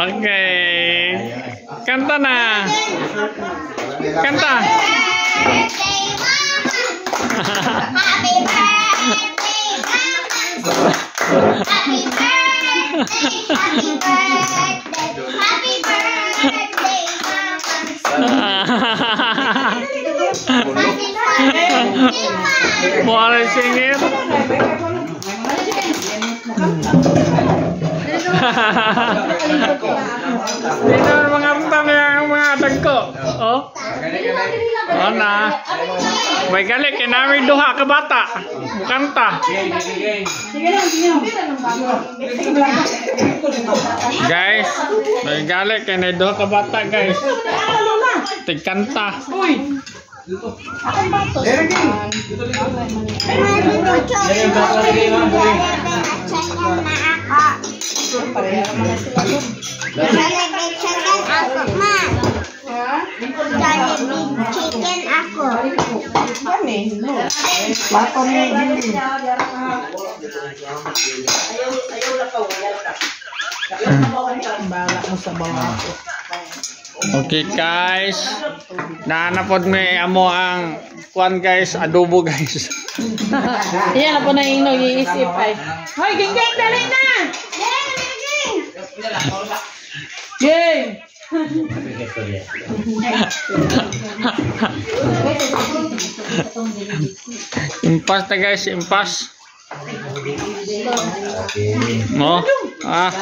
Okay. Kanta na. Kanta. Happy birthday, Mama. Happy birthday, happy birthday, happy birthday, Mama. Mau singit. Dito mga putang yang mga dagko. Oh. Oh na. May gali kinami duha ka bata. Kanta. Guys, may gali kinami duha ka bata, guys. Tigkanta. Uy. Akong batos. Chicken ako. Okay guys, naanapod may amo ang kuan guys, adobo guys. Iyan na po na yung nag-iisip ay. Hoy, ging-ging, dali na! Ging! Impas na guys, impas. Mo? Ah.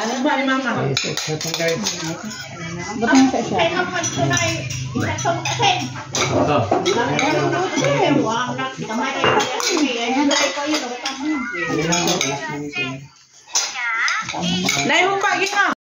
Lain mo pa, ging